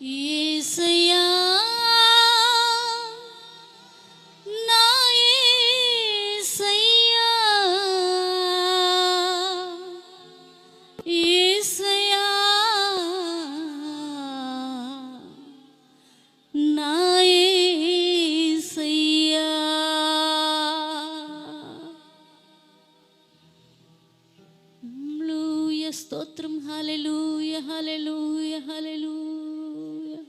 యేసయ్యా నా యేసయ్యా, యేసయ్యా నా యేసయ్యా. హల్లెలూయా, స్తోత్రం. హల్లెలూయా, హల్లెలూయా, హల్లెలూయా.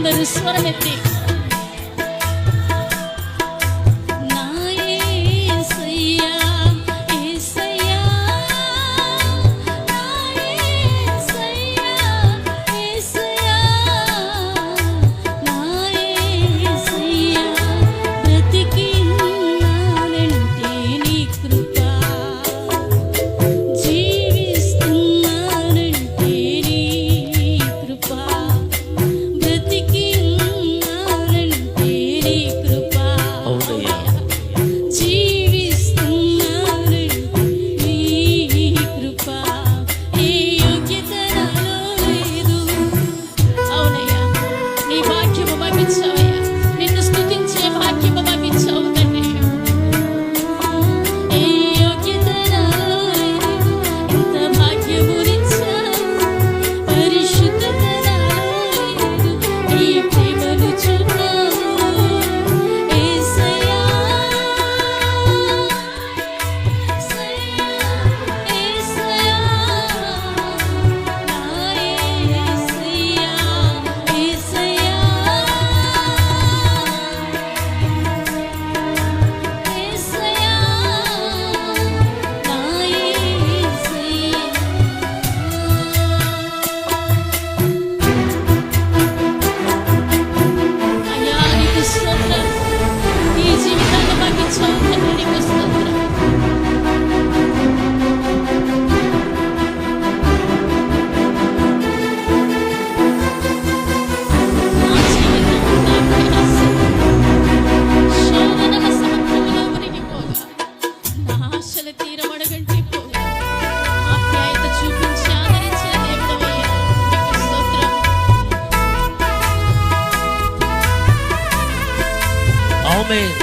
అందరూ స్వరమెత్తి నా యేసయ్యా యేసయ్యా నా యేసయ్యా యేసయ్యా నా యేసయ్యా బ్రతికి ఉన్నానంటే నీ కృప జీవిస్తున్నానంటే నీ కృప బ్రతికి ఉన్నానంటే నీ కృప అవునయ్యా. జీవిస్తున్నానంటే నీ కృప ఏ యోగ్యత నాలో లేదు. అవునయ్యా, నీ భాగ్యము పంపించావయ్యా, నిన్ను స్తుతించే భాగ్యము పంపించావు తండ్రి. ఏ యోగ్యత నాలో లేదు, ఇంత భాగ్యమునిచ్చావు. పరిశుద్ధత నాలో లేదు, నీ ప్రేమను చూపావు. యేసయ్యా యేసయ్యా యేసయ్యా నా యేసయ్యా యేసయ్యా యేసయ్యా నా యేసయ్యా. అయ్యా నీకు స్తోత్రం, ఈ జీవితాన్ని మాకు ఇచ్చావు తండ్రి, నీకు స్తోత్రం. నా జీవితం నా ప్రయాసం శోధనల సముద్రములో మునిగిపోగా, నా ఆశల తీరమడగంటి పోగా, ఆప్యాయత చూపించి ఆదరించిన దేవుడవయ్యా, నీకు స్తోత్రం. ఆమేన్.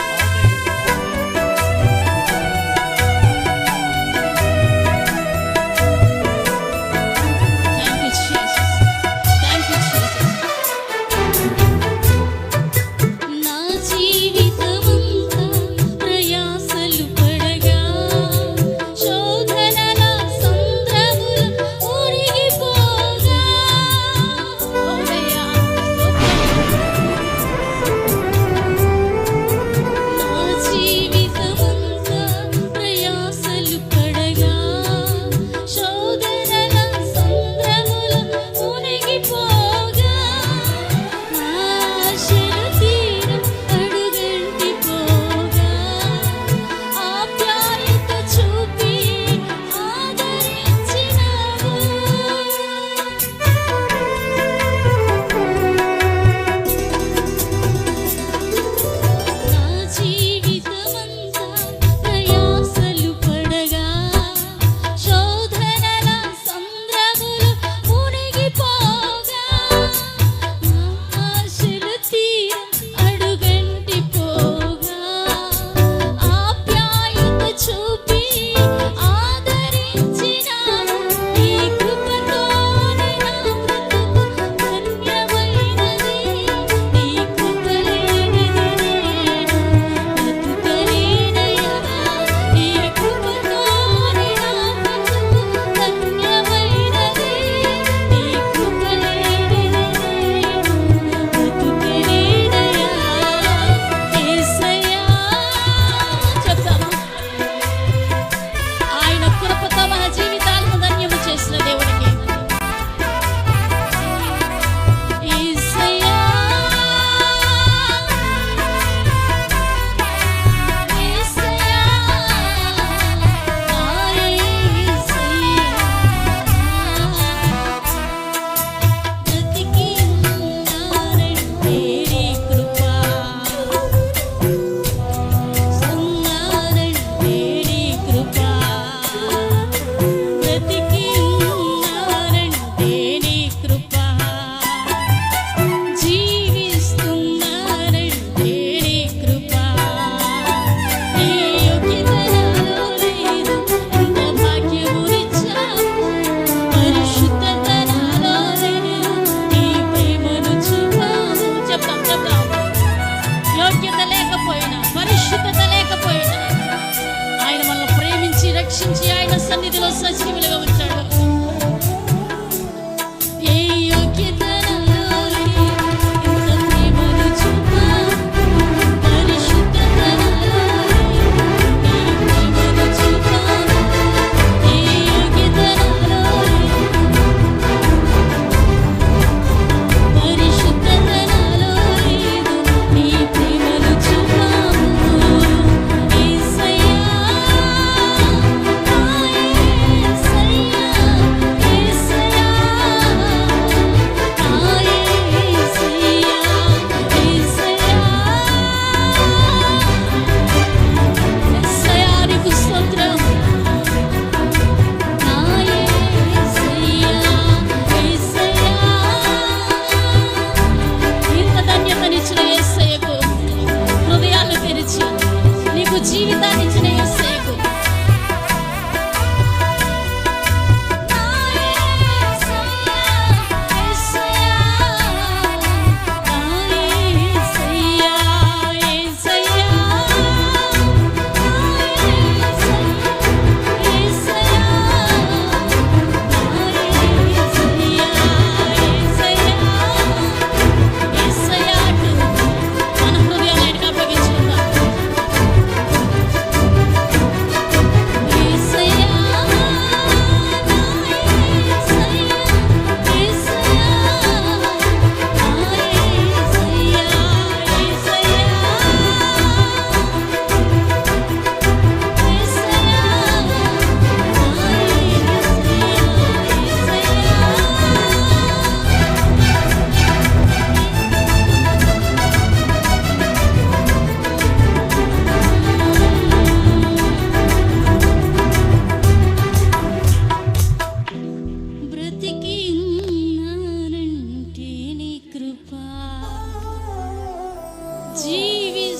Thank you, Jesus. Thank you, Jesus. నా జీవితమంతా ప్రయాసలు పడగా, శోధనల సంద్రములో మునిగిపోగా, అవునయ్యా, స్తోత్రం.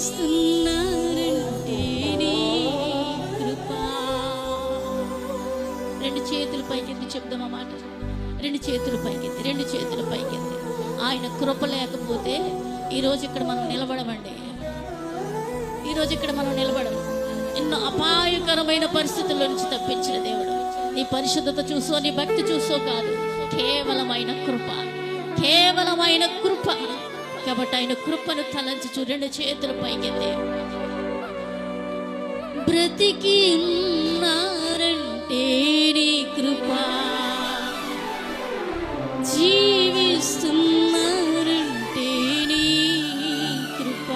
జీవిస్తున్నారంటే నీ కృప. రెండు చేతులు పైకెత్తి చెప్దాం ఆ మాట. రెండు చేతులు పైకెత్తి, రెండు చేతులు పైకెత్తి. ఆయన కృప లేకపోతే ఈరోజు ఇక్కడ మనం నిలబడమండి. ఈరోజు ఇక్కడ మనం నిలబడం. ఎన్నో అపాయకరమైన పరిస్థితుల నుంచి తప్పించిన దేవుడు. నీ పరిశుద్ధత చూసో, నీ భక్తి చూసో కాదు, కేవలమైన కృప, కేవలమైన కృప. కాబట్టి ఆయన కృపను తలంచు. రెండు చేతులు పైకెత్తి. బ్రతికి ఉన్నారంటే నీ కృప, జీవిస్తున్నారంటే నీ కృప.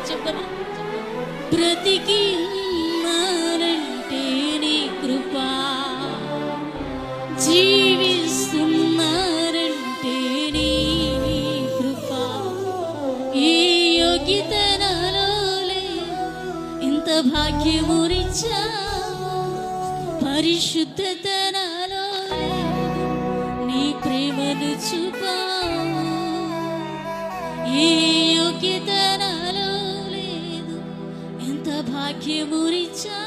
చెప్తామా? బ్రతికి ఉన్నారంటే నీ కృప, జీవిస్తున్నారంటే నీ కృప. ఈ యోగ్యత నాలో లేదు, ఇంత భాగ్యమురిచ్చా. పరిశుద్ధత నాలో లేదు, నీ ప్రేమను చూపావు. ఈ యోగ్యత నాలో లేదు, ఎంత భాగ్యమురిచ్చావు.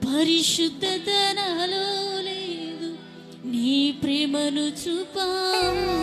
పరిశుద్ధత నాలో లేదు, నీ ప్రేమను చూపావు.